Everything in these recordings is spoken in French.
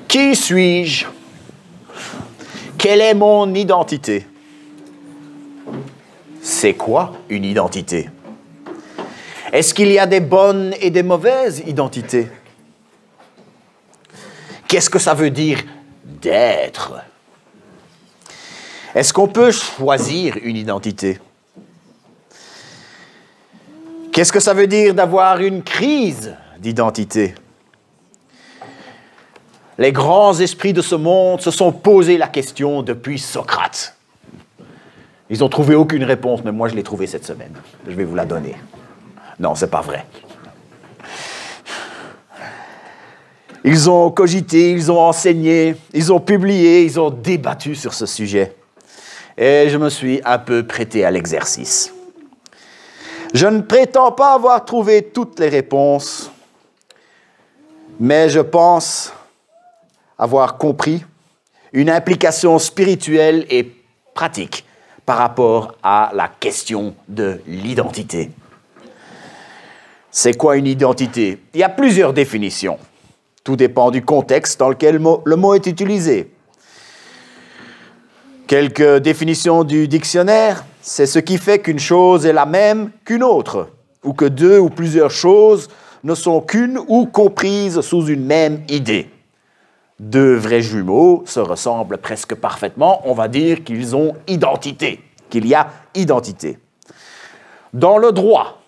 Qui suis-je? Quelle est mon identité? C'est quoi une identité? Est-ce qu'il y a des bonnes et des mauvaises identités? Qu'est-ce que ça veut dire d'être? Est-ce qu'on peut choisir une identité? Qu'est-ce que ça veut dire d'avoir une crise d'identité? Les grands esprits de ce monde se sont posé la question depuis Socrate. Ils n'ont trouvé aucune réponse, mais moi je l'ai trouvée cette semaine. Je vais vous la donner. Non, c'est pas vrai. Ils ont cogité, ils ont enseigné, ils ont publié, ils ont débattu sur ce sujet. Et je me suis un peu prêté à l'exercice. Je ne prétends pas avoir trouvé toutes les réponses, mais je pense avoir compris une implication spirituelle et pratique par rapport à la question de l'identité. C'est quoi une identité? Il y a plusieurs définitions. Tout dépend du contexte dans lequel le mot est utilisé. Quelques définitions du dictionnaire, c'est ce qui fait qu'une chose est la même qu'une autre, ou que deux ou plusieurs choses ne sont qu'une ou comprises sous une même idée. Deux vrais jumeaux se ressemblent presque parfaitement, on va dire qu'ils ont identité, qu'il y a identité. Dans le droit,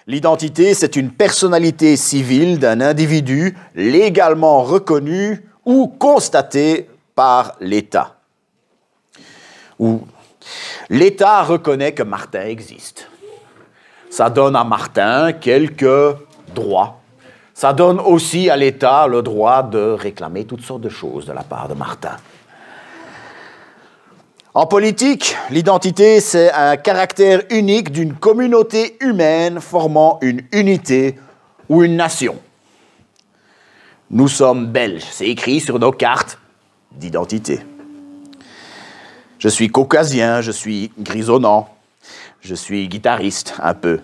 l'identité, c'est une personnalité civile d'un individu légalement reconnue ou constatée par l'État. Ou l'État reconnaît que Martin existe. Ça donne à Martin quelques droits. Ça donne aussi à l'État le droit de réclamer toutes sortes de choses de la part de Martin. En politique, l'identité, c'est un caractère unique d'une communauté humaine formant une unité ou une nation. Nous sommes belges, c'est écrit sur nos cartes d'identité. Je suis caucasien, je suis grisonnant, je suis guitariste un peu.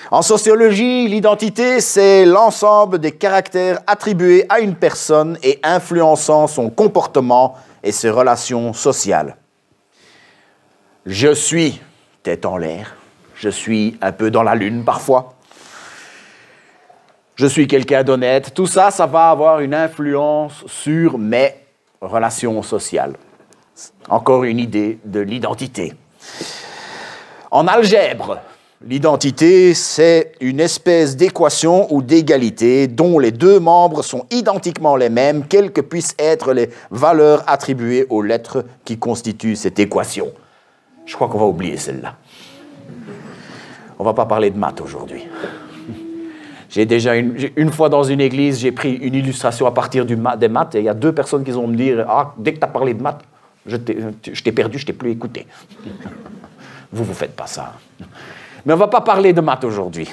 En sociologie, l'identité, c'est l'ensemble des caractères attribués à une personne et influençant son comportement et ses relations sociales. Je suis tête en l'air, je suis un peu dans la lune parfois, je suis quelqu'un d'honnête, tout ça, ça va avoir une influence sur mes relations sociales. Encore une idée de l'identité. En algèbre, l'identité, c'est une espèce d'équation ou d'égalité dont les deux membres sont identiquement les mêmes, quelles que puissent être les valeurs attribuées aux lettres qui constituent cette équation. Je crois qu'on va oublier celle-là. On ne va pas parler de maths aujourd'hui. Une fois dans une église, j'ai pris une illustration à partir des maths et il y a deux personnes qui vont me dire « Ah, dès que tu as parlé de maths, je t'ai perdu, je ne t'ai plus écouté. » Vous ne faites pas ça. Mais on ne va pas parler de maths aujourd'hui.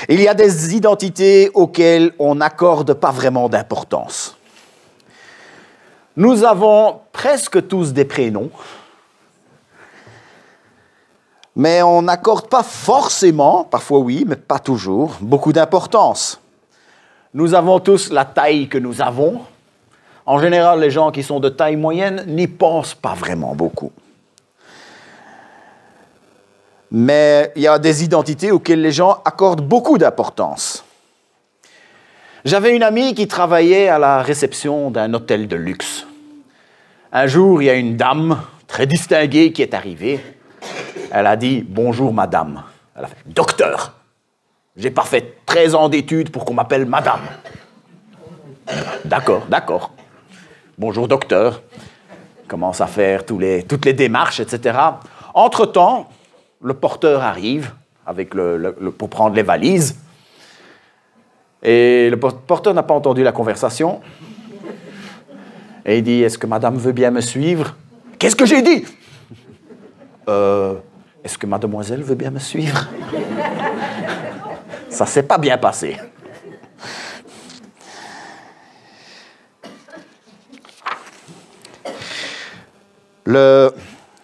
Il y a des identités auxquelles on n'accorde pas vraiment d'importance. Nous avons presque tous des prénoms, mais on n'accorde pas forcément, parfois oui, mais pas toujours, beaucoup d'importance. Nous avons tous la taille que nous avons. En général, les gens qui sont de taille moyenne n'y pensent pas vraiment beaucoup. Mais il y a des identités auxquelles les gens accordent beaucoup d'importance. J'avais une amie qui travaillait à la réception d'un hôtel de luxe. Un jour, il y a une dame très distinguée qui est arrivée. Elle a dit « Bonjour, madame ». Elle a fait « Docteur, j'ai pas fait 13 ans d'études pour qu'on m'appelle madame. » D'accord, d'accord. Bonjour, docteur. Commence à faire toutes les démarches, etc. Entre-temps, le porteur arrive avec pour prendre les valises. Et le porteur n'a pas entendu la conversation. Et il dit « Est-ce que madame veut bien me suivre ?»« Qu'est-ce que j'ai dit ?»« Est-ce que mademoiselle veut bien me suivre ?» Ça ne s'est pas bien passé.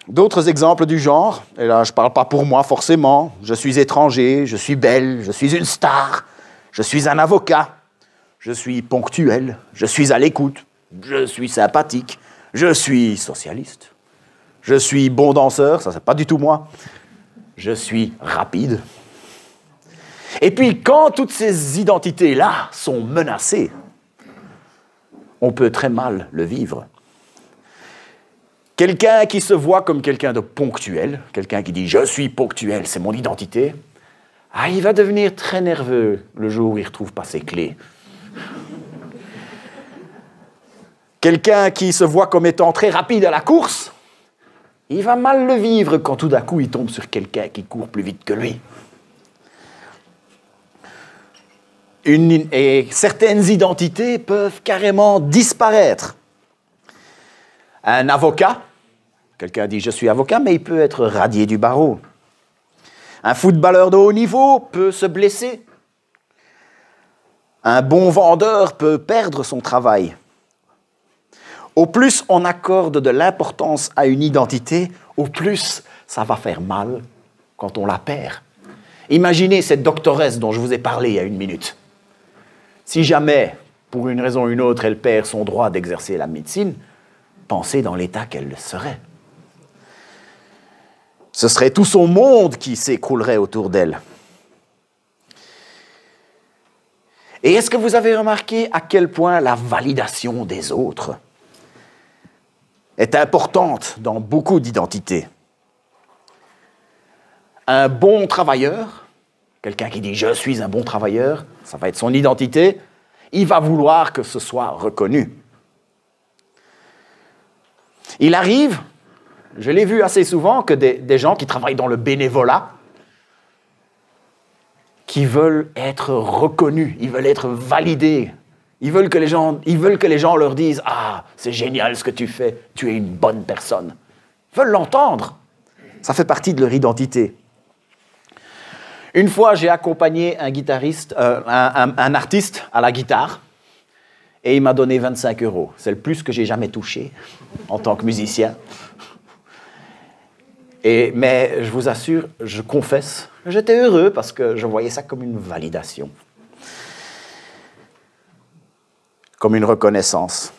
D'autres exemples du genre, et là je ne parle pas pour moi forcément, je suis étranger, je suis belle, je suis une star, Je suis un avocat. Je suis ponctuel. Je suis à l'écoute. Je suis sympathique. Je suis socialiste. Je suis bon danseur. Ça, c'est pas du tout moi. Je suis rapide. Et puis, quand toutes ces identités-là sont menacées, on peut très mal le vivre. Quelqu'un qui se voit comme quelqu'un de ponctuel, quelqu'un qui dit « je suis ponctuel, c'est mon identité », il va devenir très nerveux le jour où il ne retrouve pas ses clés. Quelqu'un qui se voit comme étant très rapide à la course, il va mal le vivre quand tout d'un coup il tombe sur quelqu'un qui court plus vite que lui. Et certaines identités peuvent carrément disparaître. Un avocat, quelqu'un dit « je suis avocat », mais il peut être radié du barreau. Un footballeur de haut niveau peut se blesser. Un bon vendeur peut perdre son travail. Au plus on accorde de l'importance à une identité, au plus ça va faire mal quand on la perd. Imaginez cette doctoresse dont je vous ai parlé il y a une minute. Si jamais, pour une raison ou une autre, elle perd son droit d'exercer la médecine, pensez dans l'état qu'elle serait. Ce serait tout son monde qui s'écroulerait autour d'elle. Et est-ce que vous avez remarqué à quel point la validation des autres est importante dans beaucoup d'identités? Un bon travailleur, quelqu'un qui dit « je suis un bon travailleur », ça va être son identité, il va vouloir que ce soit reconnu. Il arrive, je l'ai vu assez souvent, que des gens qui travaillent dans le bénévolat, qui veulent être reconnus, ils veulent être validés, ils veulent que les gens leur disent « Ah, c'est génial ce que tu fais, tu es une bonne personne ». Ils veulent l'entendre, ça fait partie de leur identité. Une fois, j'ai accompagné un artiste à la guitare et il m'a donné 25 €. C'est le plus que j'ai jamais touché en tant que musicien. Mais je vous assure, je confesse, j'étais heureux parce que je voyais ça comme une validation, comme une reconnaissance.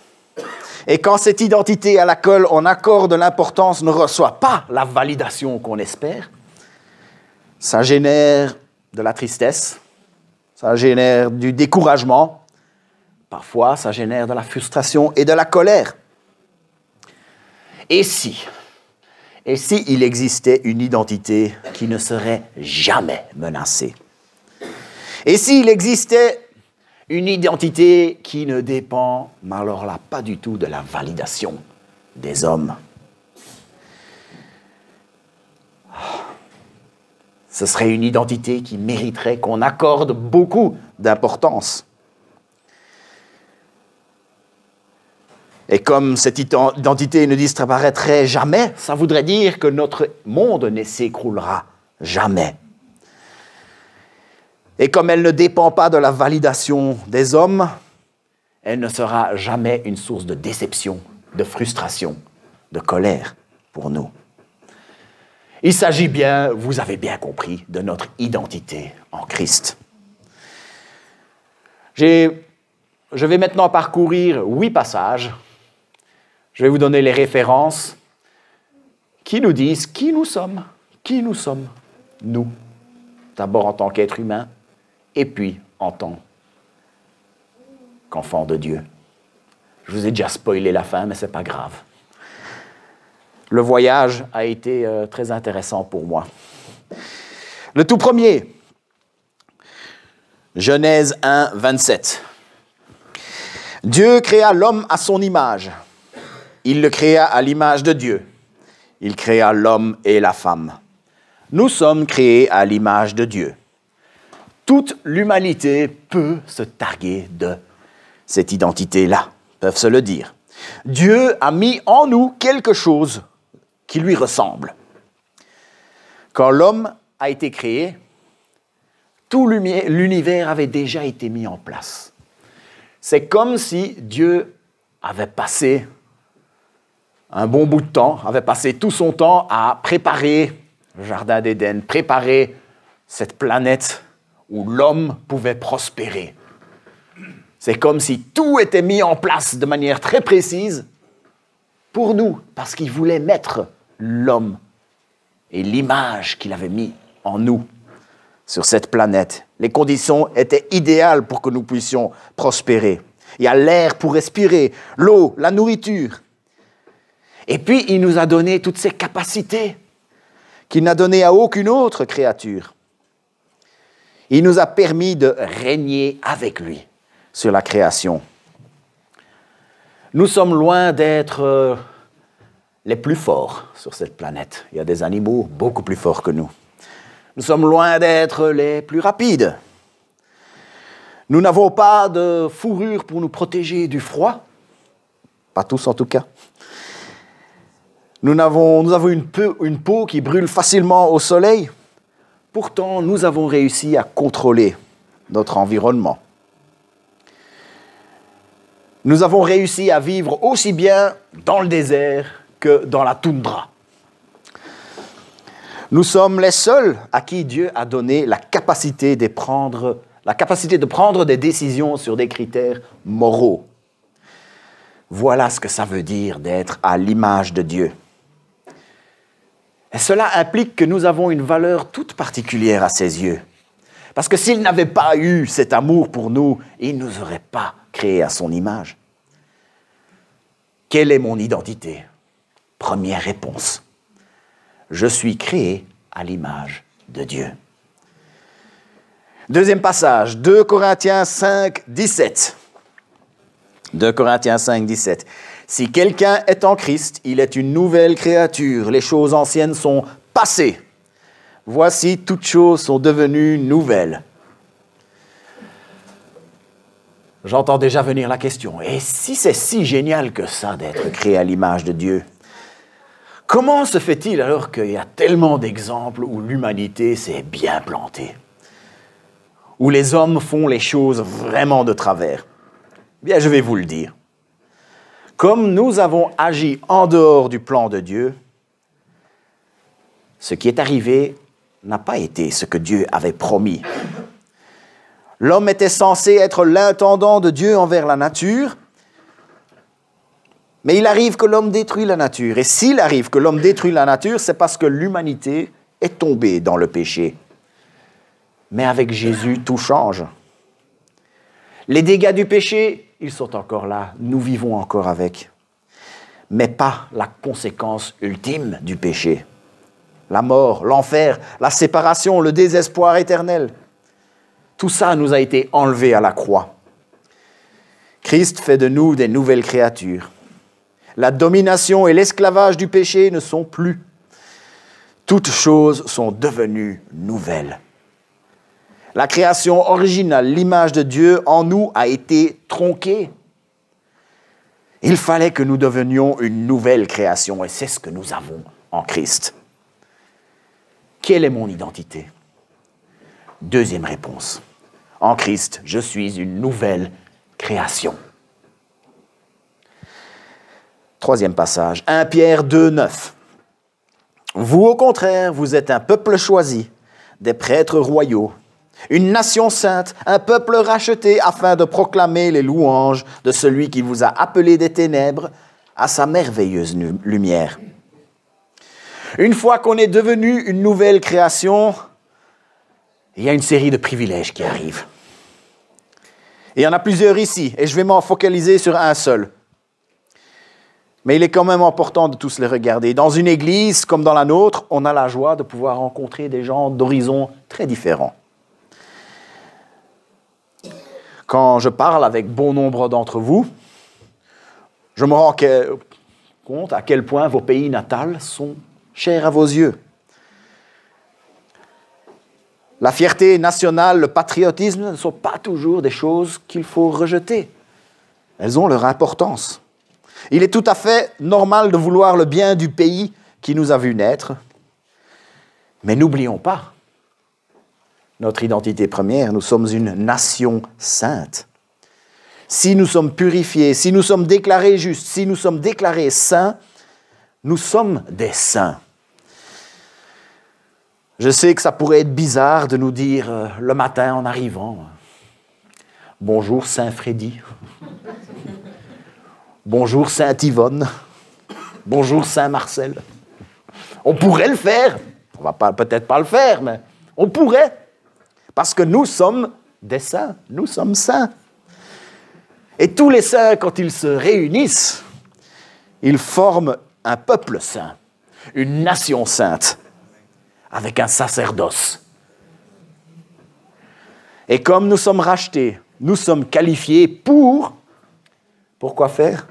Et quand cette identité à laquelle on accorde l'importance ne reçoit pas la validation qu'on espère, ça génère de la tristesse, ça génère du découragement, parfois ça génère de la frustration et de la colère. Et si il existait une identité qui ne serait jamais menacée? Et s'il existait une identité qui ne dépend, mais alors là, pas du tout de la validation des hommes? Ce serait une identité qui mériterait qu'on accorde beaucoup d'importance. Et comme cette identité ne disparaîtrait jamais, ça voudrait dire que notre monde ne s'écroulera jamais. Et comme elle ne dépend pas de la validation des hommes, elle ne sera jamais une source de déception, de frustration, de colère pour nous. Il s'agit bien, vous avez bien compris, de notre identité en Christ. Je vais maintenant parcourir 8 passages. Je vais vous donner les références qui nous disent qui nous sommes. Qui nous sommes, nous. D'abord en tant qu'être humain, et puis en tant qu'enfant de Dieu. Je vous ai déjà spoilé la fin, mais ce n'est pas grave. Le voyage a été très intéressant pour moi. Le tout premier, Genèse 1, 27. Dieu créa l'homme à son image. Il le créa à l'image de Dieu. Il créa l'homme et la femme. Nous sommes créés à l'image de Dieu. Toute l'humanité peut se targuer de cette identité-là, peuvent se le dire. Dieu a mis en nous quelque chose qui lui ressemble. Quand l'homme a été créé, tout l'univers avait déjà été mis en place. C'est comme si Dieu avait passé un bon bout de temps, avait passé tout son temps à préparer le jardin d'Éden, préparer cette planète où l'homme pouvait prospérer. C'est comme si tout était mis en place de manière très précise pour nous, parce qu'il voulait mettre l'homme et l'image qu'il avait mis en nous sur cette planète. Les conditions étaient idéales pour que nous puissions prospérer. Il y a l'air pour respirer, l'eau, la nourriture. Et puis, il nous a donné toutes ces capacités qu'il n'a données à aucune autre créature. Il nous a permis de régner avec lui sur la création. Nous sommes loin d'être les plus forts sur cette planète. Il y a des animaux beaucoup plus forts que nous. Nous sommes loin d'être les plus rapides. Nous n'avons pas de fourrure pour nous protéger du froid. Pas tous en tout cas. Nous avons une peau qui brûle facilement au soleil. Pourtant, nous avons réussi à contrôler notre environnement. Nous avons réussi à vivre aussi bien dans le désert que dans la toundra. Nous sommes les seuls à qui Dieu a donné la capacité de prendre des décisions sur des critères moraux. Voilà ce que ça veut dire d'être à l'image de Dieu. Et cela implique que nous avons une valeur toute particulière à ses yeux. Parce que s'il n'avait pas eu cet amour pour nous, il ne nous aurait pas créés à son image. Quelle est mon identité? Première réponse. Je suis créé à l'image de Dieu. Deuxième passage, 2 Corinthiens 5, 17. 2 Corinthiens 5, 17. Si quelqu'un est en Christ, il est une nouvelle créature. Les choses anciennes sont passées. Voici, toutes choses sont devenues nouvelles. J'entends déjà venir la question. Et si c'est si génial que ça d'être créé à l'image de Dieu, comment se fait-il alors qu'il y a tellement d'exemples où l'humanité s'est bien plantée, où les hommes font les choses vraiment de travers? Bien, je vais vous le dire. Comme nous avons agi en dehors du plan de Dieu, ce qui est arrivé n'a pas été ce que Dieu avait promis. L'homme était censé être l'intendant de Dieu envers la nature, mais il arrive que l'homme détruit la nature. Et s'il arrive que l'homme détruit la nature, c'est parce que l'humanité est tombée dans le péché. Mais avec Jésus, tout change. Les dégâts du péché, ils sont encore là, nous vivons encore avec. Mais pas la conséquence ultime du péché. La mort, l'enfer, la séparation, le désespoir éternel. Tout ça nous a été enlevé à la croix. Christ fait de nous des nouvelles créatures. La domination et l'esclavage du péché ne sont plus. Toutes choses sont devenues nouvelles. La création originale, l'image de Dieu en nous a été tronquée. Il fallait que nous devenions une nouvelle création et c'est ce que nous avons en Christ. Quelle est mon identité? Deuxième réponse. En Christ, je suis une nouvelle création. Troisième passage, 1 Pierre 2, 9. Vous, au contraire, vous êtes un peuple choisi, des prêtres royaux, une nation sainte, un peuple racheté afin de proclamer les louanges de celui qui vous a appelé des ténèbres à sa merveilleuse lumière. Une fois qu'on est devenu une nouvelle création, il y a une série de privilèges qui arrivent. Et il y en a plusieurs ici, et je vais m'en focaliser sur un seul. Mais il est quand même important de tous les regarder. Dans une église comme dans la nôtre, on a la joie de pouvoir rencontrer des gens d'horizons très différents. Quand je parle avec bon nombre d'entre vous, je me rends compte à quel point vos pays natals sont chers à vos yeux. La fierté nationale, le patriotisme ne sont pas toujours des choses qu'il faut rejeter. Elles ont leur importance. Il est tout à fait normal de vouloir le bien du pays qui nous a vus naître. Mais n'oublions pas notre identité première, nous sommes une nation sainte. Si nous sommes purifiés, si nous sommes déclarés justes, si nous sommes déclarés saints, nous sommes des saints. Je sais que ça pourrait être bizarre de nous dire le matin en arrivant « Bonjour Saint-Freddy »,« Bonjour Saint-Yvonne »,« Bonjour Saint-Marcel ». On pourrait le faire, on ne va peut-être pas le faire, mais on pourrait, parce que nous sommes des saints, nous sommes saints. Et tous les saints, quand ils se réunissent, ils forment un peuple saint, une nation sainte, avec un sacerdoce. Et comme nous sommes rachetés, nous sommes qualifiés pour quoi faire?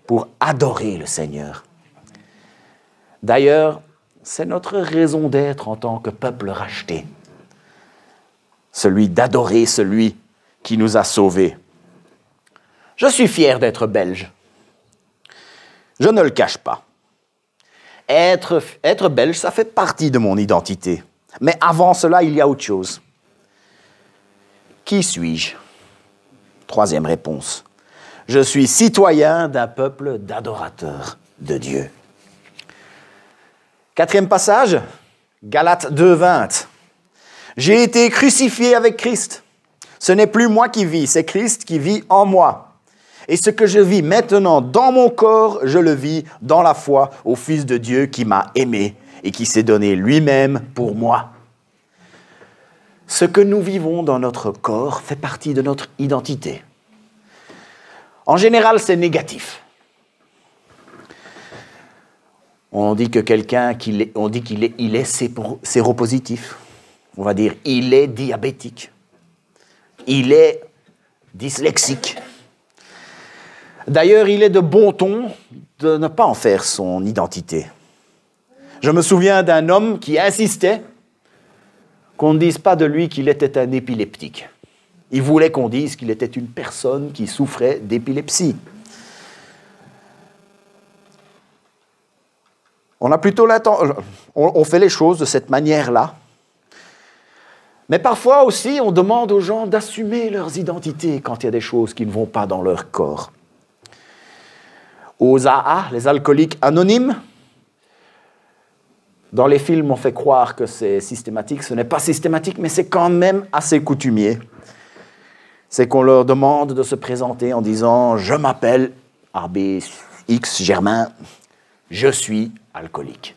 Pour adorer le Seigneur. D'ailleurs, c'est notre raison d'être en tant que peuple racheté. Celui d'adorer celui qui nous a sauvés. Je suis fier d'être belge. Je ne le cache pas. Être belge, ça fait partie de mon identité. Mais avant cela, il y a autre chose. Qui suis-je? Troisième réponse. Je suis citoyen d'un peuple d'adorateurs de Dieu. Quatrième passage, Galates 2:20. J'ai été crucifié avec Christ. Ce n'est plus moi qui vis, c'est Christ qui vit en moi. Et ce que je vis maintenant dans mon corps, je le vis dans la foi au Fils de Dieu qui m'a aimé et qui s'est donné lui-même pour moi. Ce que nous vivons dans notre corps fait partie de notre identité. En général, c'est négatif. On dit que quelqu'un, il est séropositif. On va dire, il est diabétique. Il est dyslexique. D'ailleurs, il est de bon ton de ne pas en faire son identité. Je me souviens d'un homme qui insistait qu'on ne dise pas de lui qu'il était un épileptique. Il voulait qu'on dise qu'il était une personne qui souffrait d'épilepsie. On fait les choses de cette manière-là. Mais parfois aussi, on demande aux gens d'assumer leurs identités quand il y a des choses qui ne vont pas dans leur corps. Aux AA, les alcooliques anonymes, dans les films, on fait croire que c'est systématique. Ce n'est pas systématique, mais c'est quand même assez coutumier. C'est qu'on leur demande de se présenter en disant « Je m'appelle ABX Germain, je suis alcoolique ».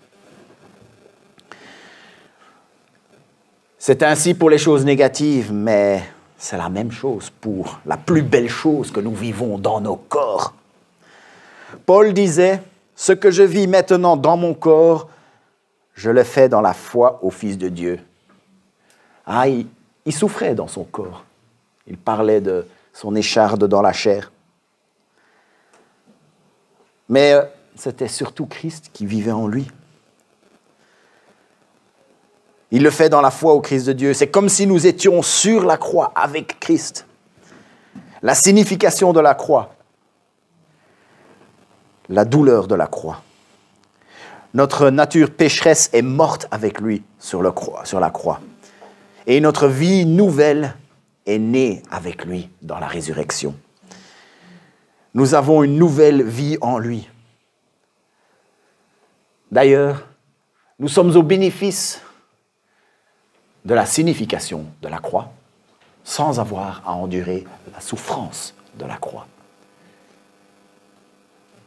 C'est ainsi pour les choses négatives, mais c'est la même chose pour la plus belle chose que nous vivons dans nos corps. Paul disait « Ce que je vis maintenant dans mon corps, je le fais dans la foi au Fils de Dieu. » Ah, il souffrait dans son corps. Il parlait de son écharde dans la chair. Mais c'était surtout Christ qui vivait en lui. Il le fait dans la foi au Christ de Dieu. C'est comme si nous étions sur la croix avec Christ. La signification de la croix, la douleur de la croix. Notre nature pécheresse est morte avec lui sur la croix. Et notre vie nouvelle est née avec lui dans la résurrection. Nous avons une nouvelle vie en lui. D'ailleurs, nous sommes au bénéfice de la signification de la croix, sans avoir à endurer la souffrance de la croix.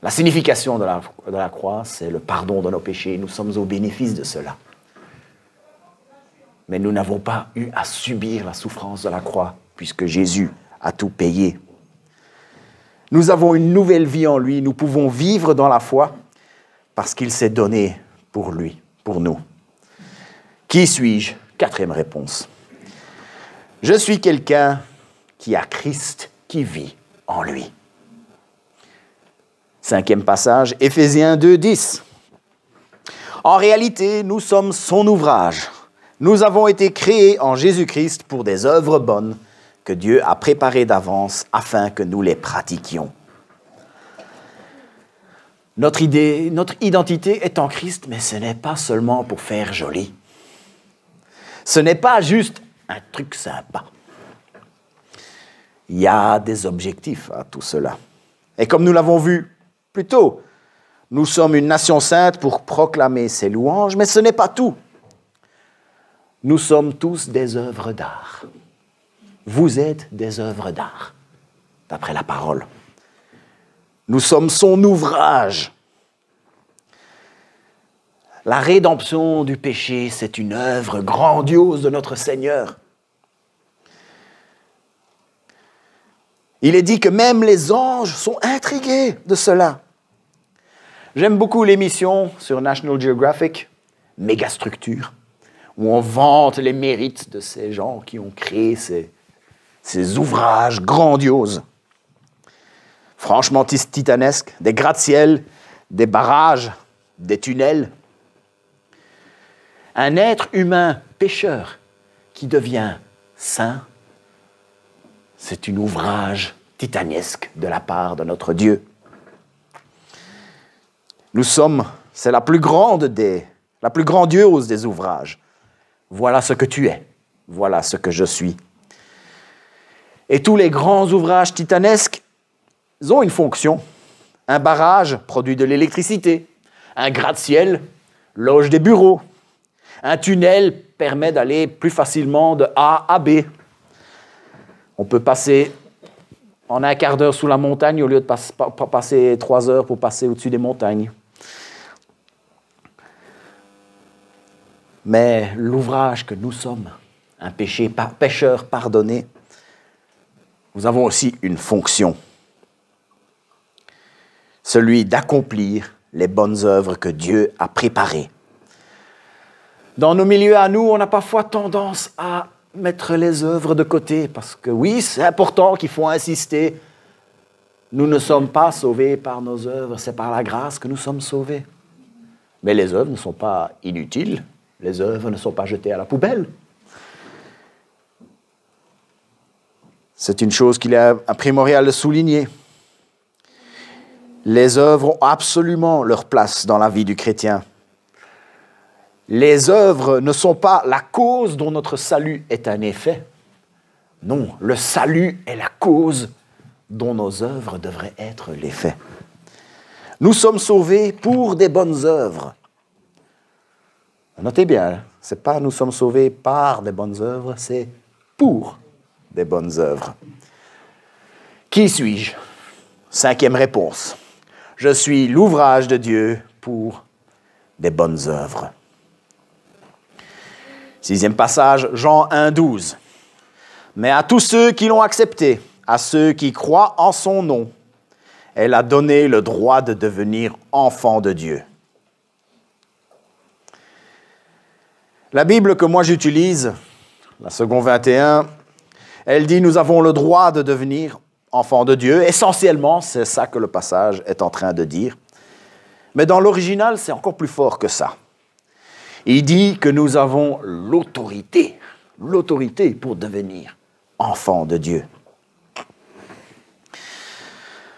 La signification de la croix, c'est le pardon de nos péchés. Nous sommes au bénéfice de cela. Mais nous n'avons pas eu à subir la souffrance de la croix, puisque Jésus a tout payé. Nous avons une nouvelle vie en lui. Nous pouvons vivre dans la foi parce qu'il s'est donné pour lui, pour nous. Qui suis-je? Quatrième réponse. Je suis quelqu'un qui a Christ qui vit en lui. Cinquième passage, Éphésiens 2:10. En réalité, nous sommes son ouvrage. Nous avons été créés en Jésus-Christ pour des œuvres bonnes que Dieu a préparées d'avance afin que nous les pratiquions. Notre identité est en Christ, mais ce n'est pas seulement pour faire joli. Ce n'est pas juste un truc sympa. Il y a des objectifs à tout cela. Et comme nous l'avons vu plus tôt, nous sommes une nation sainte pour proclamer ses louanges, mais ce n'est pas tout. Nous sommes tous des œuvres d'art. Vous êtes des œuvres d'art, d'après la parole. Nous sommes son ouvrage. La rédemption du péché, c'est une œuvre grandiose de notre Seigneur. Il est dit que même les anges sont intrigués de cela. J'aime beaucoup l'émission sur National Geographic, Mégastructure, où on vante les mérites de ces gens qui ont créé ces ouvrages grandioses. Franchement titanesques, des gratte-ciels, des barrages, des tunnels. Un être humain pécheur qui devient saint, c'est un ouvrage titanesque de la part de notre Dieu. C'est la plus grandiose des ouvrages. Voilà ce que tu es, voilà ce que je suis. Et tous les grands ouvrages titanesques, ils ont une fonction. Un barrage produit de l'électricité, un gratte-ciel loge des bureaux, un tunnel permet d'aller plus facilement de A à B. On peut passer en un quart d'heure sous la montagne au lieu de passer 3 heures pour passer au-dessus des montagnes. Mais l'ouvrage que nous sommes, un pécheur pardonné, nous avons aussi une fonction, celui d'accomplir les bonnes œuvres que Dieu a préparées. Dans nos milieux à nous, on a parfois tendance à mettre les œuvres de côté, parce que oui, c'est important qu'il faut insister. Nous ne sommes pas sauvés par nos œuvres, c'est par la grâce que nous sommes sauvés. Mais les œuvres ne sont pas inutiles, les œuvres ne sont pas jetées à la poubelle. C'est une chose qu'il est primordial de souligner. Les œuvres ont absolument leur place dans la vie du chrétien. Les œuvres ne sont pas la cause dont notre salut est un effet. Non, le salut est la cause dont nos œuvres devraient être l'effet. Nous sommes sauvés pour des bonnes œuvres. Notez bien, ce n'est pas nous sommes sauvés par des bonnes œuvres, c'est pour des bonnes œuvres. Qui suis-je? 5e réponse. Je suis l'ouvrage de Dieu pour des bonnes œuvres. 6e passage, Jean 1, 12. Mais à tous ceux qui l'ont accepté, à ceux qui croient en son nom, elle a donné le droit de devenir enfants de Dieu. La Bible que moi j'utilise, la seconde 21, elle dit « Nous avons le droit de devenir enfants de Dieu ». Essentiellement, c'est ça que le passage est en train de dire. Mais dans l'original, c'est encore plus fort que ça. Il dit que nous avons l'autorité pour devenir enfants de Dieu.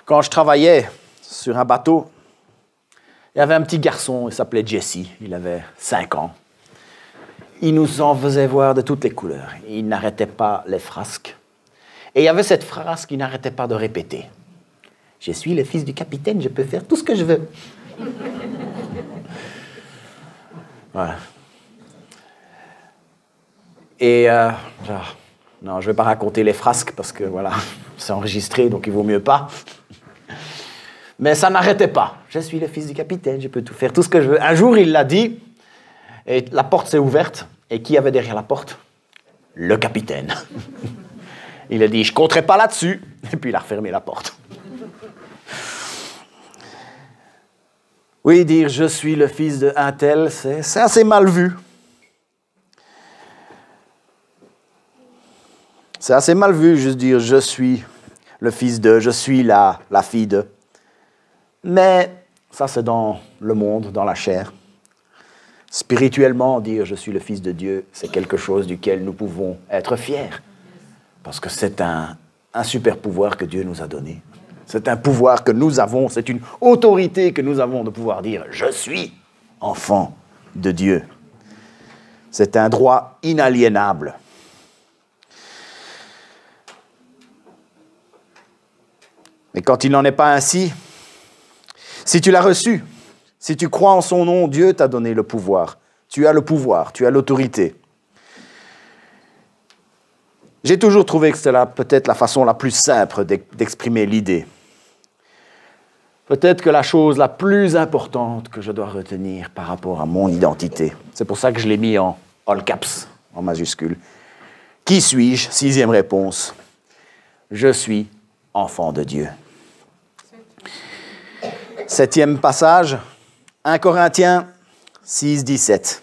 Quand je travaillais sur un bateau, il y avait un petit garçon, il s'appelait Jesse, il avait 5 ans. Il nous en faisait voir de toutes les couleurs. Il n'arrêtait pas les frasques. Et il y avait cette phrase qu'il n'arrêtait pas de répéter. « Je suis le fils du capitaine, je peux faire tout ce que je veux. » Voilà. Et non, je ne vais pas raconter les frasques parce que voilà, c'est enregistré, donc il vaut mieux pas. Mais ça n'arrêtait pas. Je suis le fils du capitaine, je peux tout faire, tout ce que je veux. Un jour, il l'a dit, et la porte s'est ouverte. Et qui avait derrière la porte? Le capitaine. Il a dit, je ne compterai pas là-dessus. Et puis il a refermé la porte. Oui, dire je suis le fils d'un tel, c'est assez mal vu. C'est assez mal vu, juste dire je suis le fils de, je suis la fille de. Mais ça, c'est dans le monde, dans la chair. Spirituellement, dire je suis le fils de Dieu, c'est quelque chose duquel nous pouvons être fiers. Parce que c'est un super pouvoir que Dieu nous a donné. C'est un pouvoir que nous avons, c'est une autorité que nous avons de pouvoir dire « Je suis enfant de Dieu ». C'est un droit inaliénable. Mais quand il n'en est pas ainsi, si tu l'as reçu, si tu crois en son nom, Dieu t'a donné le pouvoir. Tu as le pouvoir, tu as l'autorité. J'ai toujours trouvé que c'était peut-être la façon la plus simple d'exprimer l'idée. Peut-être que la chose la plus importante que je dois retenir par rapport à mon identité, c'est pour ça que je l'ai mis en all caps, en majuscule. Qui suis-je? 6e réponse. Je suis enfant de Dieu. 7e passage, 1 Corinthiens 6, 17.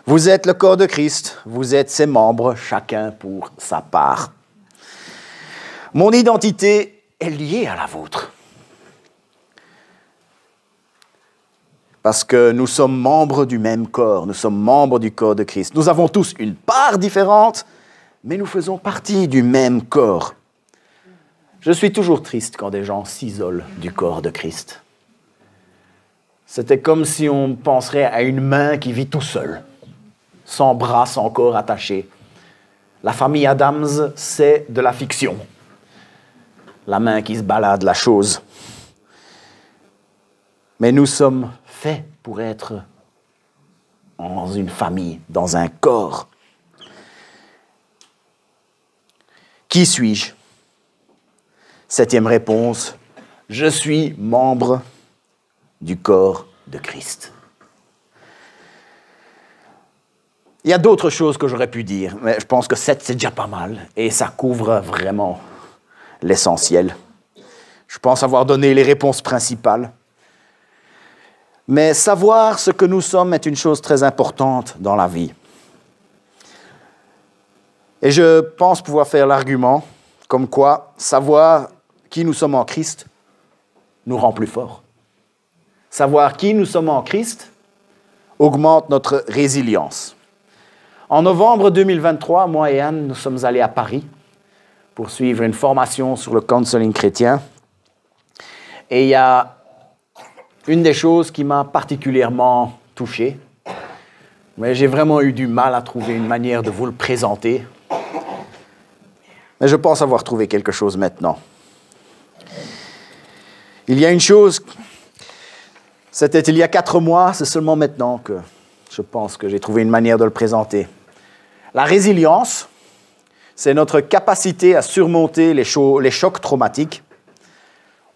Vous êtes le corps de Christ, vous êtes ses membres, chacun pour sa part. Mon identité est liée à la vôtre. Parce que nous sommes membres du même corps, nous sommes membres du corps de Christ. Nous avons tous une part différente, mais nous faisons partie du même corps. Je suis toujours triste quand des gens s'isolent du corps de Christ. C'était comme si on penserait à une main qui vit tout seul, sans bras, sans corps attaché. La famille Adams, c'est de la fiction. La main qui se balade, la chose. Mais nous sommes faits pour être dans une famille, dans un corps. Qui suis-je? 7e réponse, je suis membre du corps de Christ. Il y a d'autres choses que j'aurais pu dire, mais je pense que 7, c'est déjà pas mal, et ça couvre vraiment l'essentiel. Je pense avoir donné les réponses principales. Mais savoir ce que nous sommes est une chose très importante dans la vie. Et je pense pouvoir faire l'argument comme quoi savoir qui nous sommes en Christ nous rend plus forts. Savoir qui nous sommes en Christ augmente notre résilience. En novembre 2023, moi et Anne, nous sommes allés à Paris pour suivre une formation sur le counseling chrétien. Et il y a une des choses qui m'a particulièrement touché, mais j'ai vraiment eu du mal à trouver une manière de vous le présenter. Mais je pense avoir trouvé quelque chose maintenant. Il y a une chose, c'était il y a 4 mois, c'est seulement maintenant que je pense que j'ai trouvé une manière de le présenter. La résilience, c'est notre capacité à surmonter les chocs traumatiques.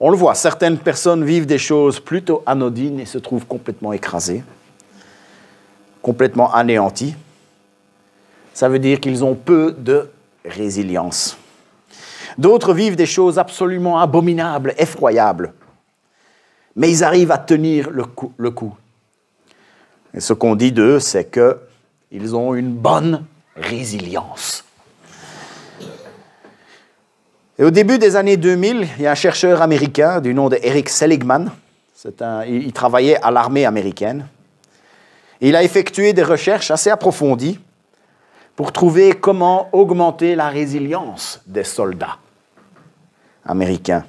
On le voit, certaines personnes vivent des choses plutôt anodines et se trouvent complètement écrasées, complètement anéanties. Ça veut dire qu'ils ont peu de résilience. D'autres vivent des choses absolument abominables, effroyables, mais ils arrivent à tenir le coup. Et ce qu'on dit d'eux, c'est qu'ils ont une bonne résilience. Et au début des années 2000, il y a un chercheur américain du nom de Eric Seligman. Il travaillait à l'armée américaine. Il a effectué des recherches assez approfondies pour trouver comment augmenter la résilience des soldats américains.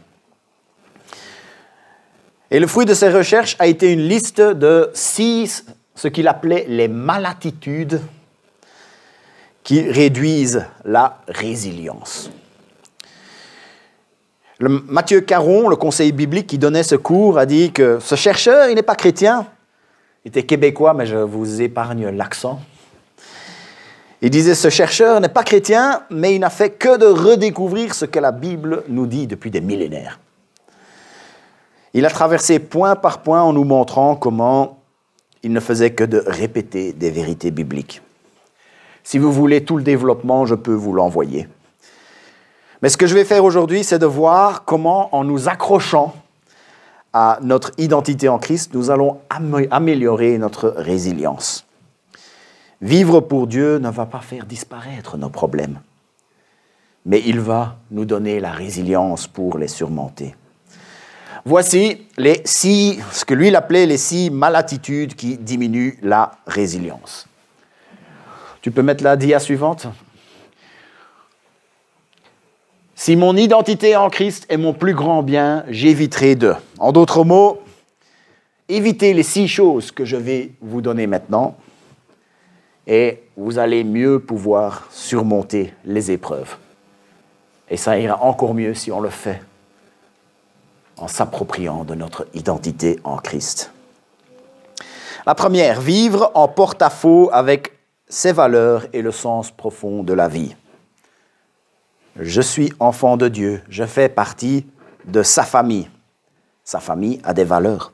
Et le fruit de ces recherches a été une liste de 6, ce qu'il appelait les malatitudes, qui réduisent la résilience. Mathieu Caron, le conseiller biblique qui donnait ce cours, a dit que ce chercheur, il n'est pas chrétien. Il était québécois, mais je vous épargne l'accent. Il disait, ce chercheur n'est pas chrétien, mais il n'a fait que de redécouvrir ce que la Bible nous dit depuis des millénaires. Il a traversé point par point en nous montrant comment il ne faisait que de répéter des vérités bibliques. Si vous voulez tout le développement, je peux vous l'envoyer. Mais ce que je vais faire aujourd'hui, c'est de voir comment, en nous accrochant à notre identité en Christ, nous allons améliorer notre résilience. Vivre pour Dieu ne va pas faire disparaître nos problèmes, mais il va nous donner la résilience pour les surmonter. Voici ce que lui il appelait les 6 malatitudes qui diminuent la résilience. Tu peux mettre la dia suivante ? Si mon identité en Christ est mon plus grand bien, j'éviterai de. En d'autres mots, évitez les 6 choses que je vais vous donner maintenant et vous allez mieux pouvoir surmonter les épreuves. Et ça ira encore mieux si on le fait en s'appropriant de notre identité en Christ. La première, vivre en porte-à-faux avec ses valeurs et le sens profond de la vie. Je suis enfant de Dieu, je fais partie de sa famille. Sa famille a des valeurs.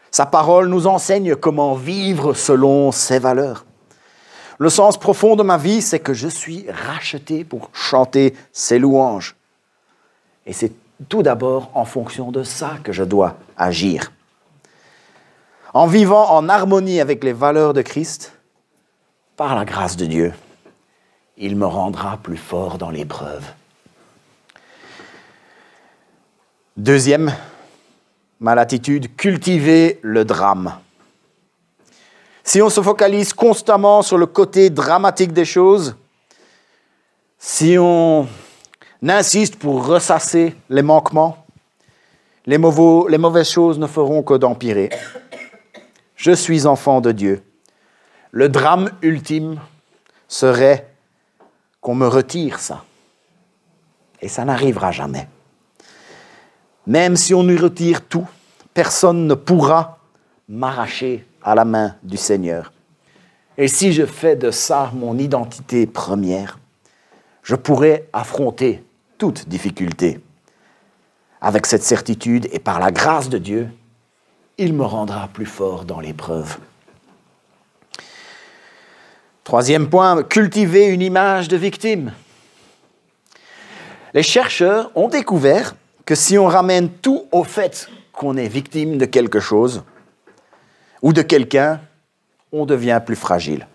Sa parole nous enseigne comment vivre selon ses valeurs. Le sens profond de ma vie, c'est que je suis racheté pour chanter ses louanges. Et c'est tout d'abord en fonction de ça que je dois agir. En vivant en harmonie avec les valeurs de Christ, par la grâce de Dieu, il me rendra plus fort dans l'épreuve. Deuxième, ma latitude, cultiver le drame. Si on se focalise constamment sur le côté dramatique des choses, si on insiste pour ressasser les manquements, les mauvaises choses ne feront que d'empirer. Je suis enfant de Dieu. Le drame ultime serait qu'on me retire ça. Et ça n'arrivera jamais. Même si on nous retire tout, personne ne pourra m'arracher à la main du Seigneur. Et si je fais de ça mon identité première, je pourrai affronter toute difficulté. Avec cette certitude et par la grâce de Dieu, il me rendra plus fort dans l'épreuve. Troisième point, cultiver une image de victime. Les chercheurs ont découvert que si on ramène tout au fait qu'on est victime de quelque chose ou de quelqu'un, on devient plus fragile.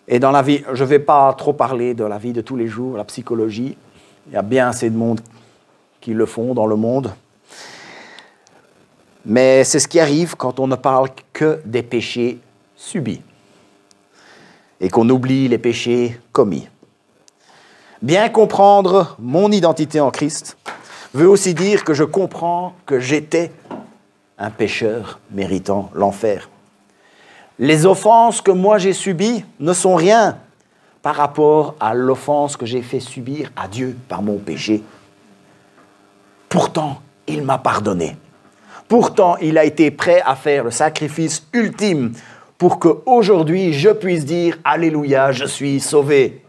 Et dans la vie, je ne vais pas trop parler de la vie de tous les jours, la psychologie. Il y a bien assez de monde qui le font dans le monde. Mais c'est ce qui arrive quand on ne parle que des péchés subis et qu'on oublie les péchés commis. Bien comprendre mon identité en Christ veut aussi dire que je comprends que j'étais un pécheur méritant l'enfer. Les offenses que moi j'ai subies ne sont rien par rapport à l'offense que j'ai fait subir à Dieu par mon péché. Pourtant, il m'a pardonné. Pourtant, il a été prêt à faire le sacrifice ultime pour qu'aujourd'hui, je puisse dire « Alléluia, je suis sauvé ».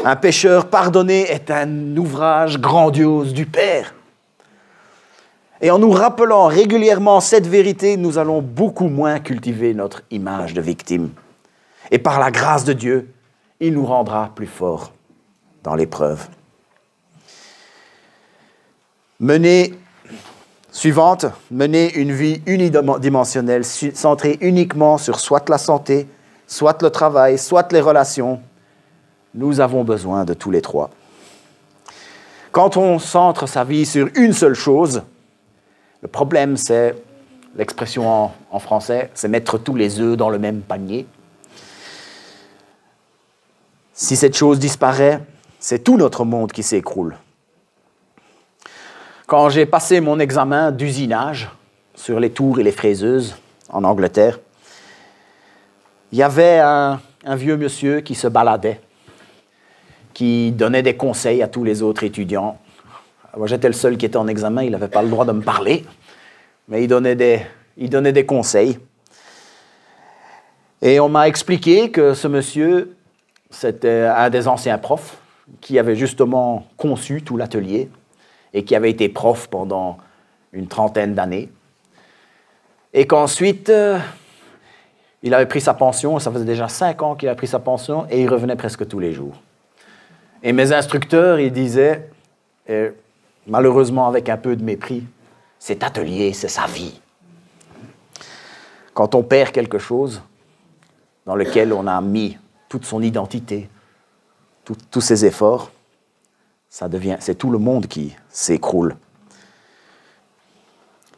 Un pécheur pardonné est un ouvrage grandiose du Père. Et en nous rappelant régulièrement cette vérité, nous allons beaucoup moins cultiver notre image de victime. Et par la grâce de Dieu, il nous rendra plus forts dans l'épreuve. Mener une vie unidimensionnelle, centrée uniquement sur soit la santé, soit le travail, soit les relations. Nous avons besoin de tous les trois. Quand on centre sa vie sur une seule chose, le problème, c'est, l'expression en français, c'est mettre tous les œufs dans le même panier. Si cette chose disparaît, c'est tout notre monde qui s'écroule. Quand j'ai passé mon examen d'usinage sur les tours et les fraiseuses en Angleterre, il y avait un vieux monsieur qui se baladait, qui donnait des conseils à tous les autres étudiants. Moi, j'étais le seul qui était en examen, il n'avait pas le droit de me parler, mais il donnait des conseils. Et on m'a expliqué que ce monsieur, c'était un des anciens profs qui avait justement conçu tout l'atelier et qui avait été prof pendant une trentaine d'années. Et qu'ensuite, il avait pris sa pension, ça faisait déjà 5 ans qu'il a pris sa pension, et il revenait presque tous les jours. Et mes instructeurs, ils disaient, malheureusement avec un peu de mépris, cet atelier, c'est sa vie. Quand on perd quelque chose dans lequel on a mis toute son identité, tous ses efforts, c'est tout le monde qui s'écroule.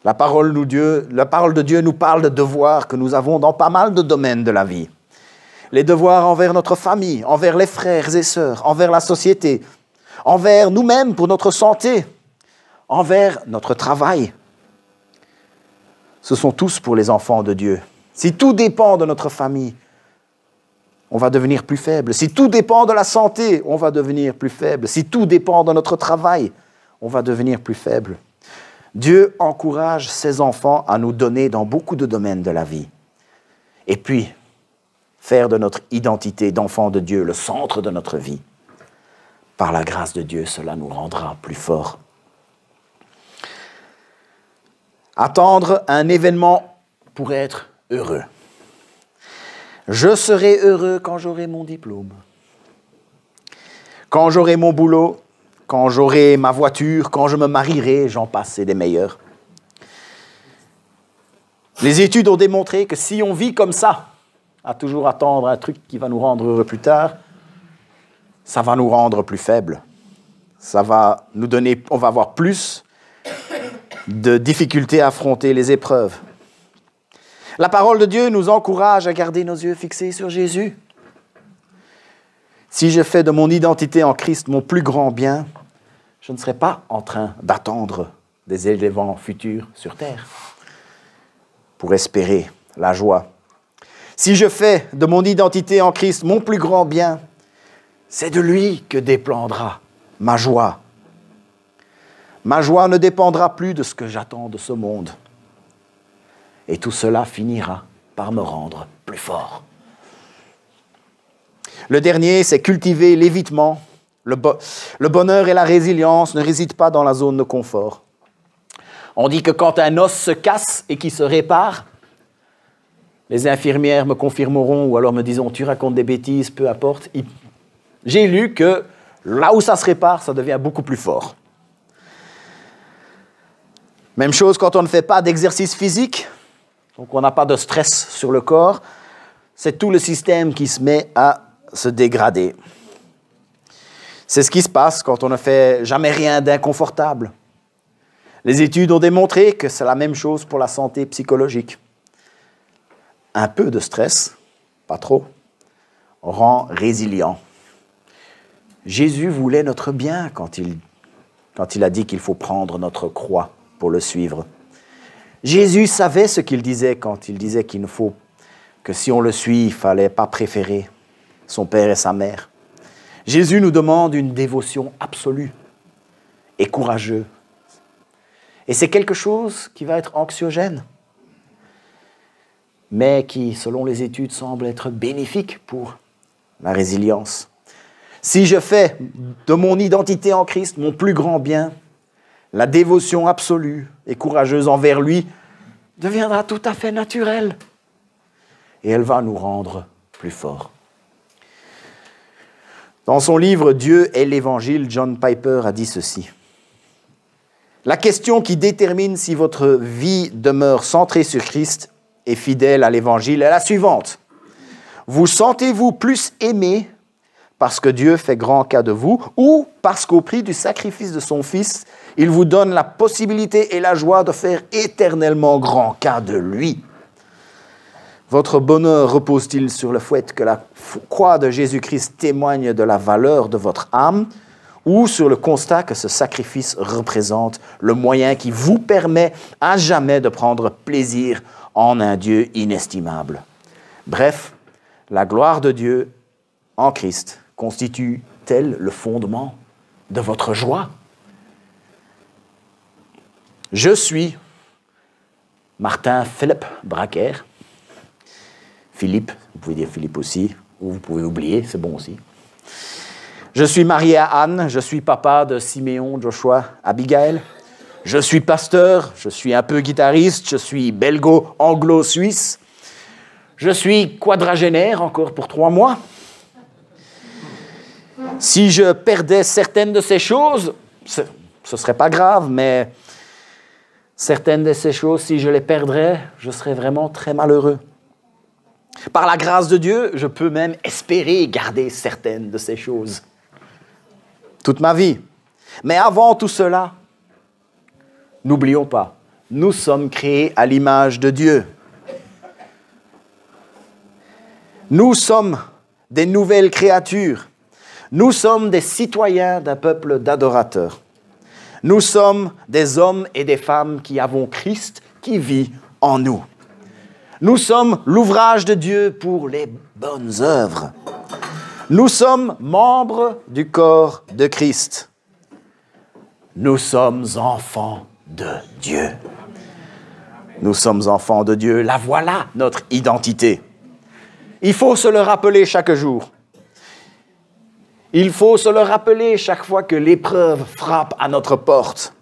La parole de Dieu nous parle de devoirs que nous avons dans pas mal de domaines de la vie. Les devoirs envers notre famille, envers les frères et sœurs, envers la société, envers nous-mêmes pour notre santé, envers notre travail. Ce sont tous pour les enfants de Dieu. Si tout dépend de notre famille, on va devenir plus faible. Si tout dépend de la santé, on va devenir plus faible. Si tout dépend de notre travail, on va devenir plus faible. Dieu encourage ses enfants à nous donner dans beaucoup de domaines de la vie. Et puis, faire de notre identité d'enfant de Dieu le centre de notre vie. Par la grâce de Dieu, cela nous rendra plus forts. Attendre un événement pour être heureux. Je serai heureux quand j'aurai mon diplôme, quand j'aurai mon boulot, quand j'aurai ma voiture, quand je me marierai, j'en passe, c'est des meilleurs. Les études ont démontré que si on vit comme ça, à toujours attendre un truc qui va nous rendre heureux plus tard, ça va nous rendre plus faibles. Ça va nous donner, on va avoir plus de difficultés à affronter les épreuves. La parole de Dieu nous encourage à garder nos yeux fixés sur Jésus. Si je fais de mon identité en Christ mon plus grand bien, je ne serai pas en train d'attendre des éléments futurs sur terre pour espérer la joie. Si je fais de mon identité en Christ mon plus grand bien, c'est de lui que dépendra ma joie. Ma joie ne dépendra plus de ce que j'attends de ce monde. Et tout cela finira par me rendre plus fort. Le dernier, c'est cultiver l'évitement. Le bonheur et la résilience ne résident pas dans la zone de confort. On dit que quand un os se casse et qu'il se répare, les infirmières me confirmeront ou alors me diront « tu racontes des bêtises, peu importe ». J'ai lu que là où ça se répare, ça devient beaucoup plus fort. Même chose quand on ne fait pas d'exercice physique, donc on n'a pas de stress sur le corps, c'est tout le système qui se met à se dégrader. C'est ce qui se passe quand on ne fait jamais rien d'inconfortable. Les études ont démontré que c'est la même chose pour la santé psychologique. Un peu de stress, pas trop, rend résilient. Jésus voulait notre bien quand il a dit qu'il faut prendre notre croix pour le suivre. Jésus savait ce qu'il disait quand il disait qu'il ne faut que si on le suit, il ne fallait pas préférer son père et sa mère. Jésus nous demande une dévotion absolue et courageuse. Et c'est quelque chose qui va être anxiogène, mais qui, selon les études, semble être bénéfique pour la résilience. Si je fais de mon identité en Christ mon plus grand bien, la dévotion absolue et courageuse envers lui deviendra tout à fait naturelle. Et elle va nous rendre plus forts. Dans son livre « Dieu et l'Évangile », John Piper a dit ceci. « La question qui détermine si votre vie demeure centrée sur Christ et fidèle à l'Évangile est la suivante. Vous sentez-vous plus aimé parce que Dieu fait grand cas de vous ou parce qu'au prix du sacrifice de son Fils, il vous donne la possibilité et la joie de faire éternellement grand cas de lui. Votre bonheur repose-t-il sur le fait que la croix de Jésus-Christ témoigne de la valeur de votre âme ou sur le constat que ce sacrifice représente le moyen qui vous permet à jamais de prendre plaisir en un Dieu inestimable? Bref, la gloire de Dieu en Christ constitue-t-elle le fondement de votre joie? Je suis Martin Philippe Braquer. Philippe, vous pouvez dire Philippe aussi, ou vous pouvez oublier, c'est bon aussi. Je suis marié à Anne, je suis papa de Siméon, Joshua, Abigail. Je suis pasteur, je suis un peu guitariste, je suis belgo-anglo-suisse. Je suis quadragénaire encore pour 3 mois. Si je perdais certaines de ces choses, ce ne serait pas grave, mais certaines de ces choses, si je les perdrais, je serais vraiment très malheureux. Par la grâce de Dieu, je peux même espérer garder certaines de ces choses toute ma vie. Mais avant tout cela, n'oublions pas, nous sommes créés à l'image de Dieu. Nous sommes des nouvelles créatures. Nous sommes des citoyens d'un peuple d'adorateurs. Nous sommes des hommes et des femmes qui avons Christ qui vit en nous. Nous sommes l'ouvrage de Dieu pour les bonnes œuvres. Nous sommes membres du corps de Christ. Nous sommes enfants de Dieu. Nous sommes enfants de Dieu. La voilà, notre identité. Il faut se le rappeler chaque jour. Il faut se le rappeler chaque fois que l'épreuve frappe à notre porte.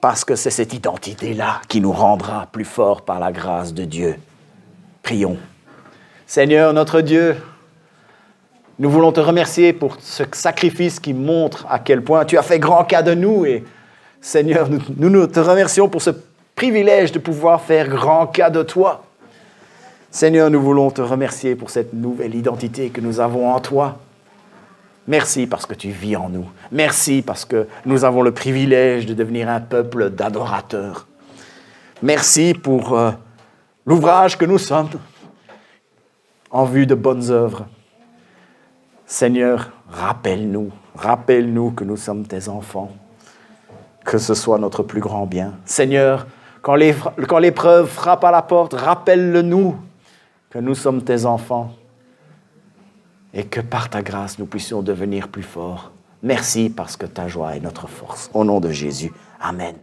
Parce que c'est cette identité-là qui nous rendra plus forts par la grâce de Dieu. Prions. Seigneur, notre Dieu, nous voulons te remercier pour ce sacrifice qui montre à quel point tu as fait grand cas de nous. Et Seigneur, nous te remercions pour ce privilège de pouvoir faire grand cas de toi. Seigneur, nous voulons te remercier pour cette nouvelle identité que nous avons en toi. Merci parce que tu vis en nous. Merci parce que nous avons le privilège de devenir un peuple d'adorateurs. Merci pour l'ouvrage que nous sommes en vue de bonnes œuvres. Seigneur, rappelle-nous que nous sommes tes enfants, que ce soit notre plus grand bien. Seigneur, quand l'épreuve frappe à la porte, rappelle-le-nous que nous sommes tes enfants et que par ta grâce, nous puissions devenir plus forts. Merci parce que ta joie est notre force. Au nom de Jésus, Amen.